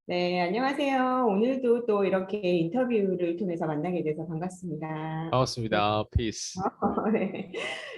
네, 안녕하세요. 오늘도 또 이렇게 인터뷰를 통해서 만나게 돼서 반갑습니다. 네. 반갑습니다. 피스. 네.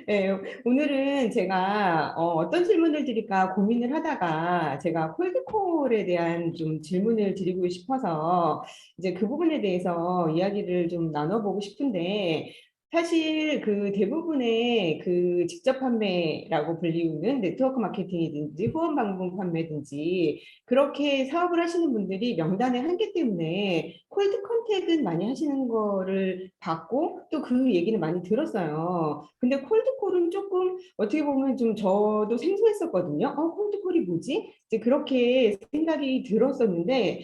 네, 오늘은 제가 떤 질문을 드릴까 고민을 하다가 제가 콜드콜에 대한 좀 질문을 드리고 싶어서 이제 그 부분에 대해서 이야기를 좀 나눠보고 싶은데 사실 그 대부분의 그 직접 판매라고 불리우는 네트워크 마케팅이든지 후원 방문 판매든지 그렇게 사업을 하시는 분들이 명단의 한계 때문에 콜드 컨택은 많이 하시는 거를 봤고 또 그 얘기는 많이 들었어요. 근데 콜드콜은 조금 어떻게 보면 좀 저도 생소했었거든요. 콜드콜이 뭐지? 이제 그렇게 생각이 들었었는데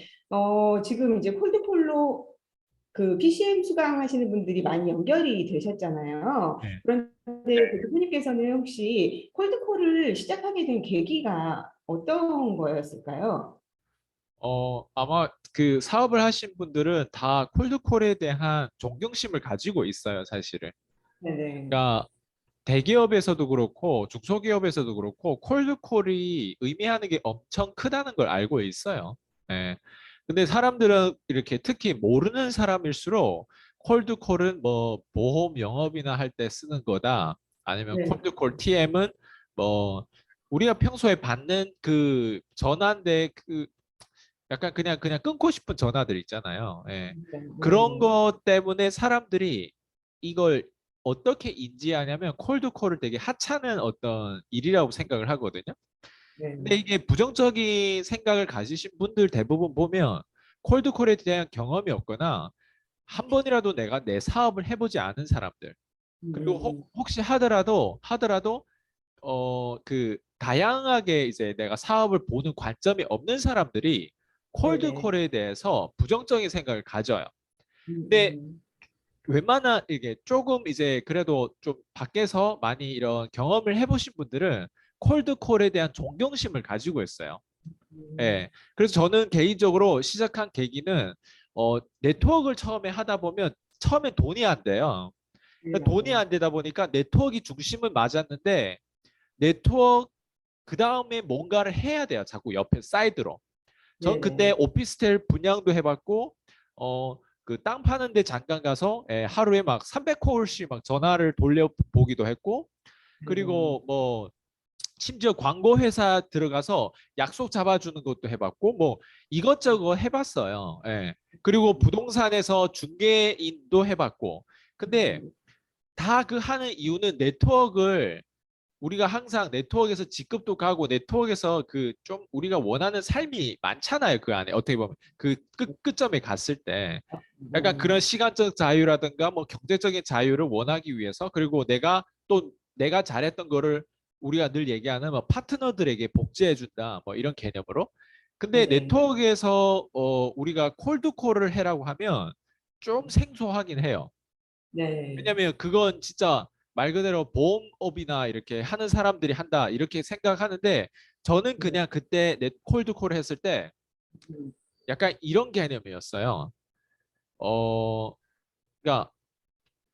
지금 이제 콜드콜로 그 PCM 수강하시는 분들이 많이 연결이 되셨잖아요. 네. 그런데 그 대표님께서는 혹시 콜드콜을 시작하게 된 계기가 어떤 거였을까요? 아마 그 사업을 하신 분들은 다 콜드콜에 대한 존경심을 가지고 있어요, 사실은. 네네. 그러니까 대기업에서도 그렇고 중소기업에서도 그렇고 콜드콜이 의미하는 게 엄청 크다는 걸 알고 있어요. 예. 근데 사람들은 이렇게 특히 모르는 사람일수록 콜드콜은 뭐 보험 영업이나 할 때 쓰는 거다. 아니면 네. 콜드콜 TM은 뭐 우리가 평소에 받는 그 전화인데 그 약간 그냥 끊고 싶은 전화들 있잖아요. 예. 네. 그런 네. 것 때문에 사람들이 이걸 어떻게 인지하냐면 콜드콜을 되게 하찮은 어떤 일이라고 생각을 하거든요. 근데 네. 이게 부정적인 생각을 가지신 분들 대부분 보면 콜드콜에 대한 경험이 없거나 한 번이라도 내가 내 사업을 해보지 않은 사람들. 그리고 네. 혹시 하더라도 그 다양하게 이제 내가 사업을 보는 관점이 없는 사람들이 네. 네. 콜드콜에 대해서 부정적인 생각을 가져요. 근데 음. 웬만한 이게 조금 이제 그래도 좀 밖에서 많이 이런 경험을 해보신 분들은 콜드콜에 대한 존경심을 가지고 있어요. 예. 그래서 저는 개인적으로 시작한 계기는 네트워크를 처음에 하다 보면 처음에 돈이 안 돼요. 네, 그러니까 돈이 맞아요. 안 되다 보니까 네트워크가 중심은 맞았는데 네트워크 그 다음에 뭔가를 해야 돼요. 자꾸 옆에 사이드로. 전 그때 네네. 오피스텔 분양도 해봤고, 그 땅 파는데 잠깐 가서 하루에 막 300콜씩 막 전화를 돌려보기도 했고, 네네. 그리고 뭐 심지어 광고 회사 들어가서 약속 잡아주는 것도 해봤고, 뭐 이것저것 해봤어요. 예. 그리고 부동산에서 중개인도 해봤고, 근데 다 그 하는 이유는 네트워크를 우리가 항상 네트워크에서 직급도 가고 네트워크에서 그 좀 우리가 원하는 삶이 많잖아요. 그 안에 어떻게 보면 그 끝점에 갔을 때 약간 그런 네. 시간적 자유라든가 뭐 경제적인 자유를 원하기 위해서 그리고 내가 잘했던 거를 우리가 늘 얘기하는 뭐 파트너들에게 복제해 준다 뭐 이런 개념으로. 근데 네네. 네트워크에서 우리가 콜드콜을 해라고 하면 좀 생소하긴 해요. 네. 왜냐면 그건 진짜 말 그대로 보험업이나 이렇게 하는 사람들이 한다 이렇게 생각하는데 저는 네. 그냥 그때 내 콜드콜을 했을 때 음. 약간 이런 개념이었어요. 어, 그러니까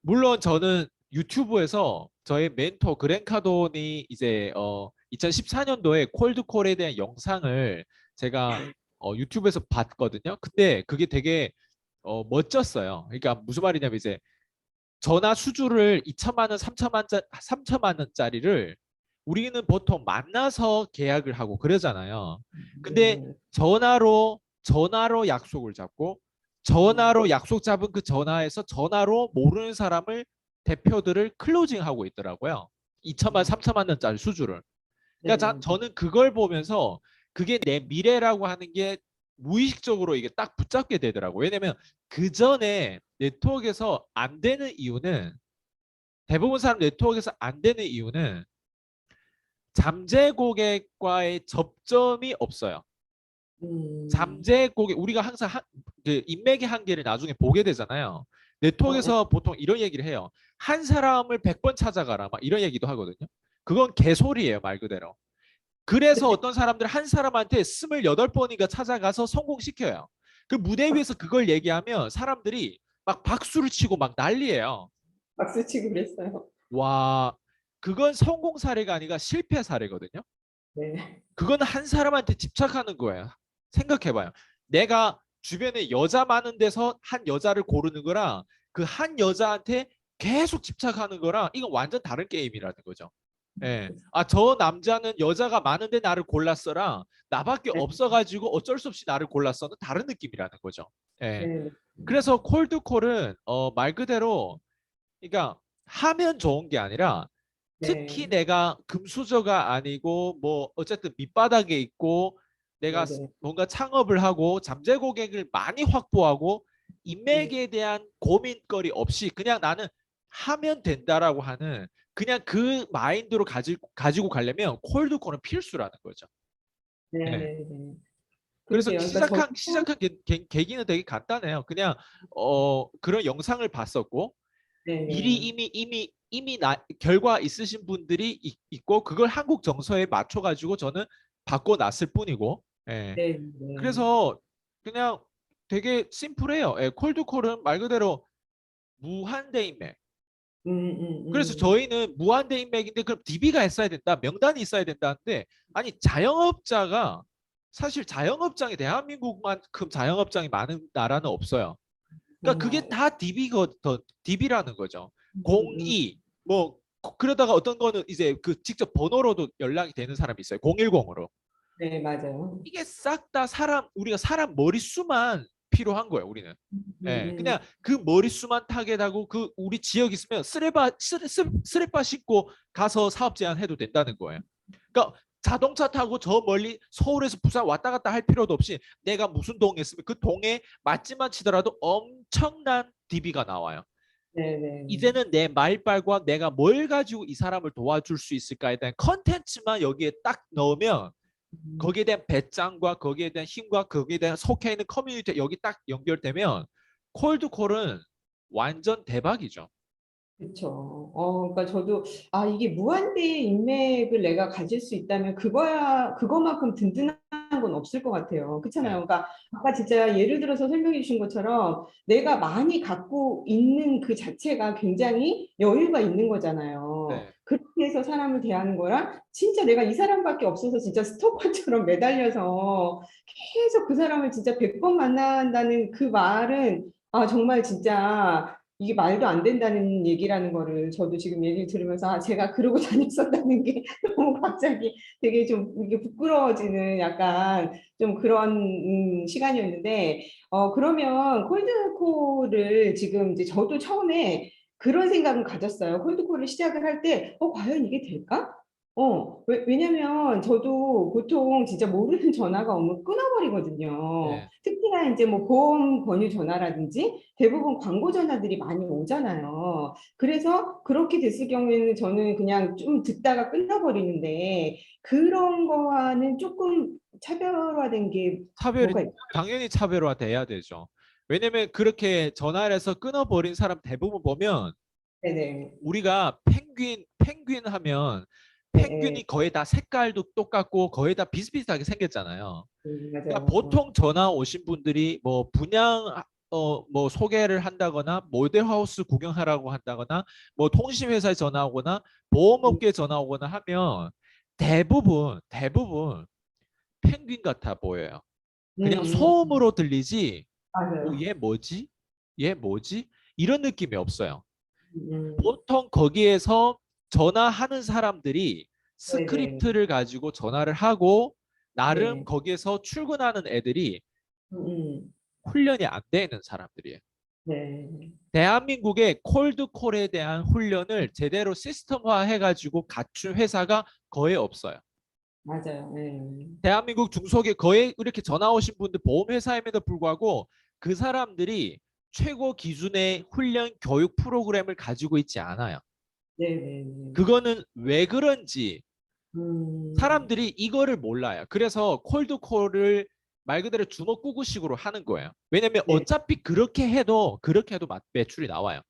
물론 저는 유튜브에서 저의 멘토 그랜 카돈이 이제 2014년도에 콜드콜에 대한 영상을 제가 유튜브에서 봤거든요. 근데 그게 되게 멋졌어요. 그러니까 무슨 말이냐면 이제 전화 수주를 2천만 원, 3천만 원짜리를 우리는 보통 만나서 계약을 하고 그러잖아요. 근데 네. 전화로 약속을 잡고 전화로 약속 잡은 그 전화에서 전화로 모르는 사람을 대표들을 클로징하고 있더라고요. 2천만, 3천만 원짜리 수주를. 그러니까 네. 저는 그걸 보면서 그게 내 미래라고 하는 게 무의식적으로 이게 딱 붙잡게 되더라고요. 왜냐면 그 전에 네트워크에서 안 되는 이유는 대부분 사람 네트워크에서 안 되는 이유는 잠재 고객과의 접점이 없어요. 음. 잠재 고객 우리가 항상 그 인맥의 한계를 나중에 보게 되잖아요. 네. 네트워크에서 보통 이런 얘기를 해요. 한 사람을 100번 찾아가라 막 이런 얘기도 하거든요. 그건 개소리예요, 말 그대로. 그래서 어떤 사람들 한 사람한테 28번인가 찾아가서 성공시켜요. 그 무대 위에서 그걸 얘기하면 사람들이 막 박수를 치고 막 난리예요. 박수 치고 그랬어요. 와, 그건 성공 사례가 아니라 실패 사례거든요. 네. 그건 한 사람한테 집착하는 거예요. 생각해봐요. 내가 주변에 여자 많은 데서 한 여자를 고르는 거랑 그 한 여자한테 계속 집착하는 거랑 이건 완전 다른 게임이라는 거죠. 예. 아, 저 남자는 여자가 많은데 나를 골랐어랑 나밖에 네, 없어가지고 어쩔 수 없이 나를 골랐어는 다른 느낌이라는 거죠. 예. 네, 그래서 콜드콜은 말 그대로 그러니까 하면 좋은 게 아니라 특히 네, 내가 금수저가 아니고 뭐 어쨌든 밑바닥에 있고 내가 네, 네, 뭔가 창업을 하고 잠재 고객을 많이 확보하고 네, 인맥에 대한 고민거리 없이 그냥 나는 하면 된다라고 하는 그냥 그 마인드로 가지고 가려면 콜드콜은 필수라는 거죠. 네, 네. 네, 네. 그래서 그러게요. 그러니까 시작한 계기는 되게 간단해요. 그냥 그런 영상을 봤었고 네, 미리 네, 이미 결과 있으신 분들이 있고 그걸 한국 정서에 맞춰 가지고 저는 바꿔놨을 뿐이고. 예. 네, 네, 그래서 그냥 되게 심플해요. 예. 콜드콜은 말 그대로 무한대 인맥. 그래서 음. 저희는 무한대 인맥인데 그럼 DB가 있어야 된다, 명단이 있어야 된다는데 아니 자영업자가 사실 자영업장이 대한민국만큼 자영업장이 많은 나라는 없어요. 그러니까 그게 정말. 다 DB라는 거죠. 음, 음. 02 뭐 그러다가 어떤 거는 이제 그 직접 번호로도 연락이 되는 사람이 있어요. 010으로. 네, 맞아요. 이게 싹 다 우리가 사람 머릿수만 필요한 거예요, 우리는. 예, 음. 그냥 그 머릿수만 타겟하고 그 우리 지역 있으면 쓰레빠 싣고 가서 사업 제안해도 된다는 거예요. 그러니까 자동차 타고 저 멀리 서울에서 부산 왔다 갔다 할 필요도 없이 내가 무슨 동에 있으면 그 동에 맛집만 치더라도 엄청난 DB가 나와요. 네, 네. 이제는 내 말빨과 내가 뭘 가지고 이 사람을 도와줄 수 있을까에 대한 컨텐츠만 여기에 딱 넣으면 음. 거기에 대한 배짱과 거기에 대한 힘과 거기에 대한 속해 있는 커뮤니티 여기 딱 연결되면 콜드콜은 완전 대박이죠. 그쵸. 그러니까 저도, 아, 이게 무한대의 인맥을 내가 가질 수 있다면 그거만큼 든든한 건 없을 것 같아요. 그렇잖아요. 네. 그러니까 아까 진짜 예를 들어서 설명해 주신 것처럼 내가 많이 갖고 있는 그 자체가 굉장히 여유가 있는 거잖아요. 네. 그렇게 해서 사람을 대하는 거랑 진짜 내가 이 사람밖에 없어서 진짜 스토커처럼 매달려서 계속 그 사람을 진짜 100번 만난다는 그 말은 아, 정말 진짜 이게 말도 안 된다는 얘기라는 거를 저도 지금 얘기를 들으면서 아, 제가 그러고 다녔었다는 게 너무 갑자기 되게 좀 이게 부끄러워지는 약간 좀 그런 시간이었는데 그러면 콜드콜을 지금 이제 저도 처음에 그런 생각은 가졌어요. 콜드콜을 시작을 할 때 과연 이게 될까? 왜냐면 저도 보통 진짜 모르는 전화가 오면 끊어버리거든요. 네. 특히나 이제 뭐 보험 권유 전화라든지 대부분 광고 전화들이 많이 오잖아요. 그래서 그렇게 됐을 경우에는 저는 그냥 좀 듣다가 끊어버리는데 그런 거와는 조금 차별화된 게 차별이 뭐가 있어요? 당연히 차별화돼야 되죠. 왜냐면 그렇게 전화를 해서 끊어버린 사람 대부분 보면 네네. 우리가 펭귄 하면 네, 네. 펭귄이 거의 다 색깔도 똑같고 거의 다 비슷비슷하게 생겼잖아요. 그러니까 맞아요. 보통 전화 오신 분들이 뭐 분양 뭐 소개를 한다거나 모델하우스 구경하라고 한다거나 뭐 통신회사에 전화 오거나 음, 보험업계에 전화 오거나 하면 대부분 펭귄 같아 보여요. 그냥 음. 소음으로 들리지 맞아요. 얘 뭐지? 얘 뭐지? 이런 느낌이 없어요. 음. 보통 거기에서 전화하는 사람들이 네네. 스크립트를 가지고 전화를 하고 나름 네. 거기에서 출근하는 애들이 음. 훈련이 안 돼 있는 사람들이에요. 네. 대한민국의 콜드콜에 대한 훈련을 제대로 시스템화 해가지고 갖춘 회사가 거의 없어요. 맞아요. 네. 대한민국 중소기업 거의 이렇게 전화 오신 분들 보험회사임에도 불구하고 그 사람들이 최고 기준의 훈련 교육 프로그램을 가지고 있지 않아요. 네네. 그거는 왜 그런지 음. 사람들이 이거를 몰라요. 그래서 콜드콜을 말 그대로 주먹구구식으로 하는 거예요. 왜냐면 네. 어차피 그렇게 해도 매출이 나와요.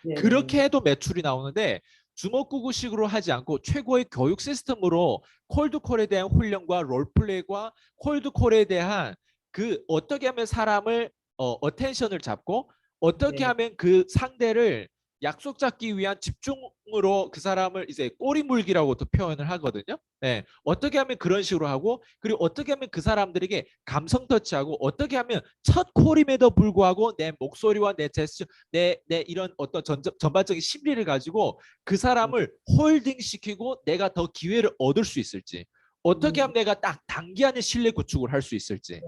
네네. 그렇게 해도 매출이 나오는데 주먹구구식으로 하지 않고 최고의 교육 시스템으로 콜드콜에 대한 훈련과 롤플레이와 콜드콜에 대한 그 어떻게 하면 사람을 어텐션을 잡고 어떻게 네. 하면 그 상대를 약속 잡기 위한 집중으로 그 사람을 이제 꼬리 물기라고도 표현을 하거든요. 예, 어떻게 하면 그런 식으로 하고 그리고 어떻게 하면 그 사람들에게 감성 터치하고 어떻게 하면 첫 콜임에도 불구하고 내 목소리와 내 제스처, 내 이런 어떤 전반적인 심리를 가지고 그 사람을 홀딩 시키고 내가 더 기회를 얻을 수 있을지 어떻게 하면 내가 딱 단기간에 신뢰 구축을 할 수 있을지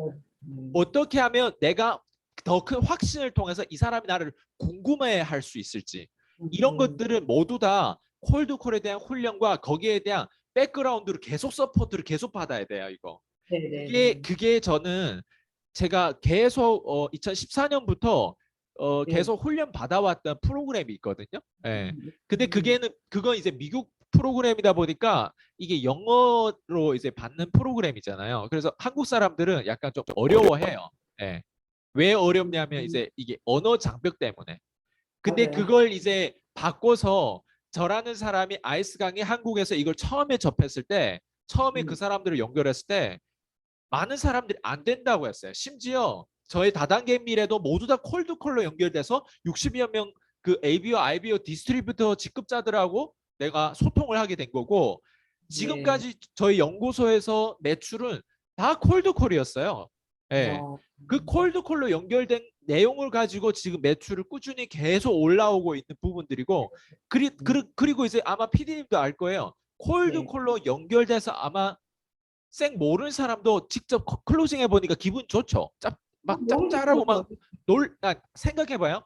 어떻게 하면 내가 더 큰 확신을 통해서 이 사람이 나를 궁금해 할 수 있을지 이런 것들은 모두 다 콜드콜에 대한 훈련과 거기에 대한 백그라운드를 계속 서포트를 계속 받아야 돼요 이거 네네네. 그게 저는 제가 계속 2014년부터 네. 계속 훈련 받아왔던 프로그램이 있거든요. 예. 근데 그건 이제 미국 프로그램이다 보니까 이게 영어로 이제 받는 프로그램이잖아요. 그래서 한국 사람들은 약간 좀 어려워해요. 예. 왜 어렵냐면 이제 이게 언어 장벽 때문에. 근데 맞아요. 그걸 이제 바꿔서 저라는 사람이 아이스 강의 한국에서 이걸 처음에 접했을 때 처음에 그 음, 사람들을 연결했을 때 많은 사람들이 안 된다고 했어요. 심지어 저희 다단계 미래도 모두 다 콜드콜로 연결돼서 60여 명 그 ABO, IBO 디스트리뷰터 직급자들하고 내가 소통을 하게 된 거고 네. 지금까지 저희 연구소에서 매출은 다 콜드콜이었어요. 예. 어, 그 콜드콜로 연결된 내용을 가지고 지금 매출을 꾸준히 계속 올라오고 있는 부분들이고 그리고 이제 아마 PD님도 알 거예요. 네. 콜드콜로 연결돼서 아마 생 모르는 사람도 직접 클로징 해보니까 기분 좋죠. 막 너무 짭짤하고 좋죠. 생각해봐요.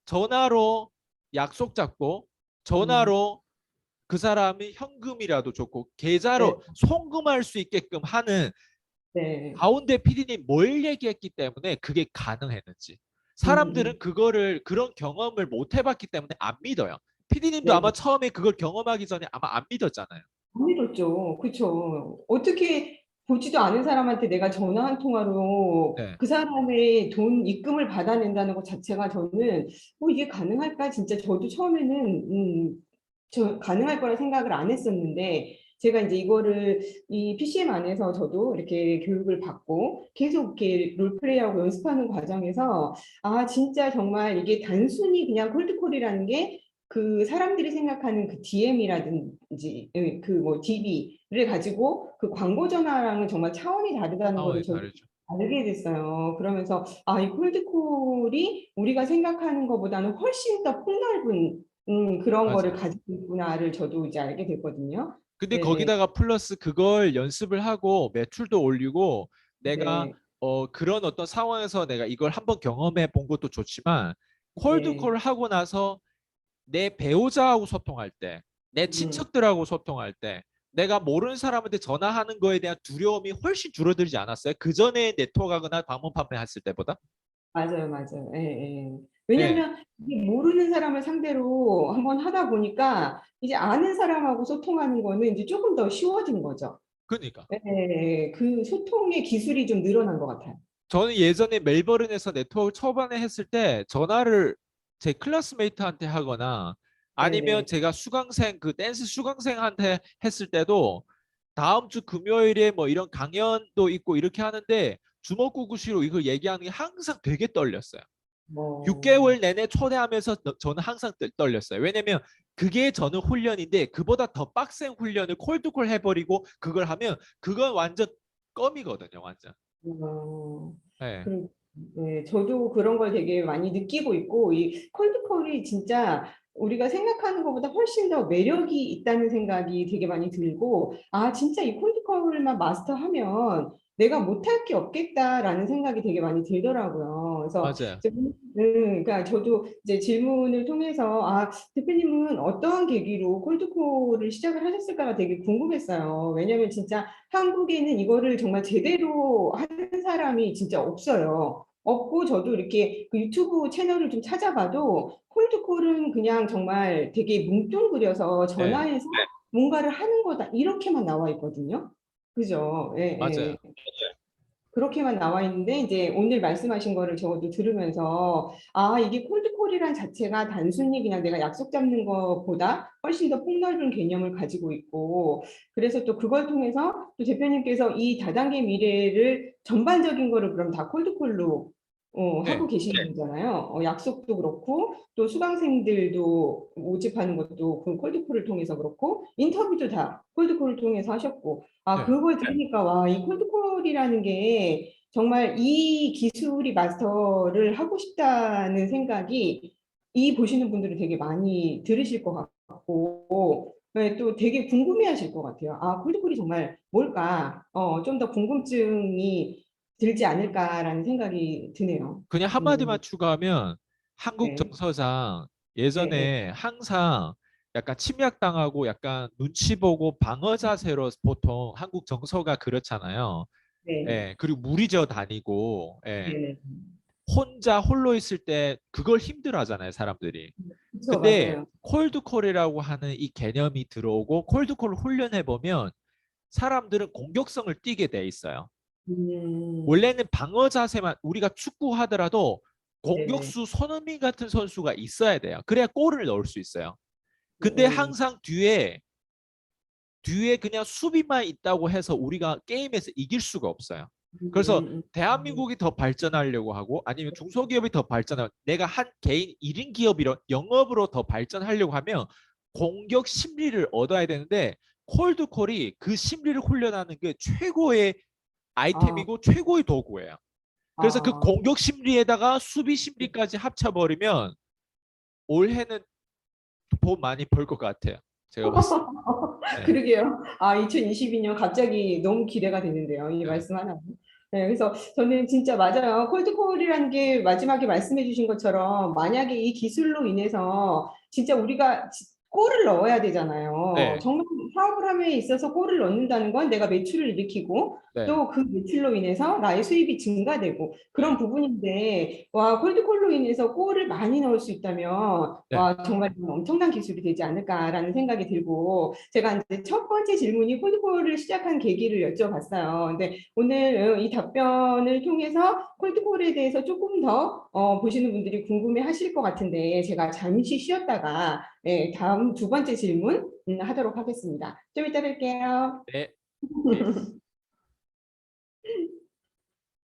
전화로 약속 잡고 음, 전화로 그 사람이 현금이라도 좋고 네. 계좌로 송금할 수 있게끔 하는 네. 가운데 PD님 뭘 얘기했기 때문에 그게 가능했는지 음. 사람들은 그거를 그런 경험을 못 해봤기 때문에 안 믿어요. PD님도 네. 아마 처음에 그걸 경험하기 전에 아마 안 믿었잖아요. 안 믿었죠. 그쵸. 어떻게 보지도 않은 사람한테 내가 전화 한 통화로 네. 그 사람의 돈 입금을 받아낸다는 것 자체가 저는 이게 가능할까? 진짜 저도 처음에는 가능할 거라 생각을 안 했었는데 제가 이제 이거를 이 PCM 안에서 저도 이렇게 교육을 받고 계속 이렇게 롤플레이하고 연습하는 과정에서 아 진짜 정말 이게 단순히 그냥 콜드콜이라는 게 그 사람들이 생각하는 그 DM이라든지 그 뭐 DB를 가지고 그 광고 전화랑은 정말 차원이 다르다는 거를 상황이 저도 다르죠. 알게 됐어요. 그러면서 아, 이 콜드콜이 우리가 생각하는 것보다는 훨씬 더 폭넓은 그런 거를 맞아요. 가지고 있구나를 저도 이제 알게 됐거든요. 근데 네네. 거기다가 플러스 그걸 연습을 하고 매출도 올리고 내가 네. 그런 어떤 상황에서 내가 이걸 한번 경험해 본 것도 좋지만 네. 콜드콜 하고 나서 내 배우자하고 소통할 때, 내 음, 친척들하고 소통할 때 내가 모르는 사람한테 전화하는 거에 대한 두려움이 훨씬 줄어들지 않았어요? 그 전에 네트워크하거나 방문 판매했을 때보다? 맞아요, 맞아요. 예, 예. 네, 왜냐면 이게 모르는 사람을 상대로 한번 하다 보니까 이제 아는 사람하고 소통하는 거는 이제 조금 더 쉬워진 거죠. 그러니까. 예, 예. 그 소통의 기술이 좀 늘어난 것 같아요. 저는 예전에 멜버른에서 네트워크 초반에 했을 때 전화를 제 클래스메이트한테 하거나 아니면 네네. 제가 수강생 그 댄스 수강생한테 했을 때도 다음 주 금요일에 뭐 이런 강연도 있고 이렇게 하는데 주먹구구시로 이걸 얘기하는 게 항상 되게 떨렸어요. 뭐, 6개월 내내 초대하면서 저는 항상 떨렸어요. 왜냐면 그게 저는 훈련인데 그보다 더 빡센 훈련을 콜드콜 해버리고 그걸 하면 그건 완전 껌이거든요. 완전. 어, 네. 그, 네, 저도 그런 걸 되게 많이 느끼고 있고, 이 콜드콜이 진짜 우리가 생각하는 것보다 훨씬 더 매력이 있다는 생각이 되게 많이 들고, 아, 진짜 이 콜드콜만 마스터하면 내가 못할 게 없겠다라는 생각이 되게 많이 들더라고요. 그래서, 맞아요. 그러니까 저도 이제 질문을 통해서, 아, 대표님은 어떠한 계기로 콜드콜을 시작을 하셨을까가 되게 궁금했어요. 왜냐면 진짜 한국에는 이거를 정말 제대로 하는 사람이 진짜 없어요. 없고 저도 이렇게 그 유튜브 채널을 좀 찾아봐도 콜드콜은 그냥 정말 되게 뭉뚱그려서 네. 전화해서 뭔가를 하는 거다 이렇게만 나와 있거든요. 그죠? 예, 맞아요. 예. 그렇게만 나와 있는데 이제 오늘 말씀하신 거를 저도 들으면서 아 이게 콜드콜이란 자체가 단순히 그냥 내가 약속 잡는 것보다 훨씬 더 폭넓은 개념을 가지고 있고 그래서 또 그걸 통해서 또 대표님께서 이 다단계 미래를 전반적인 거를 그럼 다 콜드콜로 하고 네. 계시는 거잖아요. 약속도 그렇고 또 수강생들도 모집하는 것도 그 콜드콜을 통해서 그렇고 인터뷰도 다 콜드콜을 통해서 하셨고 네. 그걸 들으니까 와, 이 콜드콜이라는 게 정말 이 기술이 마스터를 하고 싶다는 생각이 이 보시는 분들은 되게 많이 들으실 것 같고 네, 또 되게 궁금해하실 것 같아요. 아, 콜드콜이 정말 뭘까? 좀 더 궁금증이 들지 않을까라는 생각이 드네요. 그냥 한마디만 추가하면 한국 네, 정서상 네, 네, 예전에 항상 약간 침략당하고 약간 눈치 보고 방어 자세로 보통 한국 정서가 그렇잖아요. 네, 예, 그리고 무리지어 다니고, 네, 예, 네. 혼자 홀로 있을 때 그걸 힘들어 하잖아요, 사람들이. 그쵸, 근데 맞아요. 콜드콜이라고 하는 이 개념이 들어오고 콜드콜을 훈련해 보면 사람들은 공격성을 띠게 돼 있어요. 음, 원래는 방어 자세만 우리가 축구 하더라도 네, 네. 공격수 손흥민 같은 선수가 있어야 돼요. 그래야 골을 넣을 수 있어요. 근데 음, 항상 뒤에 그냥 수비만 있다고 해서 우리가 게임에서 이길 수가 없어요. 그래서 음, 대한민국이 더 발전하려고 하고 아니면 중소기업이 더 발전하고 내가 한 개인 1인 기업이로 영업으로 더 발전하려고 하면 공격 심리를 얻어야 되는데 콜드콜이 그 심리를 훈련하는 게 최고의 아, 아이템이고 최고의 도구예요. 그래서 그 아. 공격 심리에다가 수비 심리까지 합쳐버리면 올해는 돈 많이 벌 것 같아요. 제가 봤을 때. 네. 그러게요. 아, 2022년 갑자기 너무 기대가 되는데요. 이 네. 말씀 하나. 네, 그래서 저는 진짜 맞아요. 콜드콜이라는 게 마지막에 말씀해 주신 것처럼 만약에 이 기술로 인해서 진짜 우리가 골을 넣어야 되잖아요. 네. 정말 사업을 함에 있어서 골을 넣는다는 건 내가 매출을 일으키고 네. 또 그 매출로 인해서 나의 수입이 증가되고 그런 네. 부분인데 와, 콜드콜로 인해서 골을 많이 넣을 수 있다면 네. 와, 정말 엄청난 기술이 되지 않을까라는 생각이 들고 제가 이제 첫 번째 질문이 콜드콜을 시작한 계기를 여쭤봤어요. 근데 오늘 이 답변을 통해서 콜드콜에 대해서 조금 더 보시는 분들이 궁금해 하실 것 같은데 제가 잠시 쉬었다가 네, 다음 두 번째 질문 하도록 하겠습니다. 좀 이따 뵐게요. 네. 네.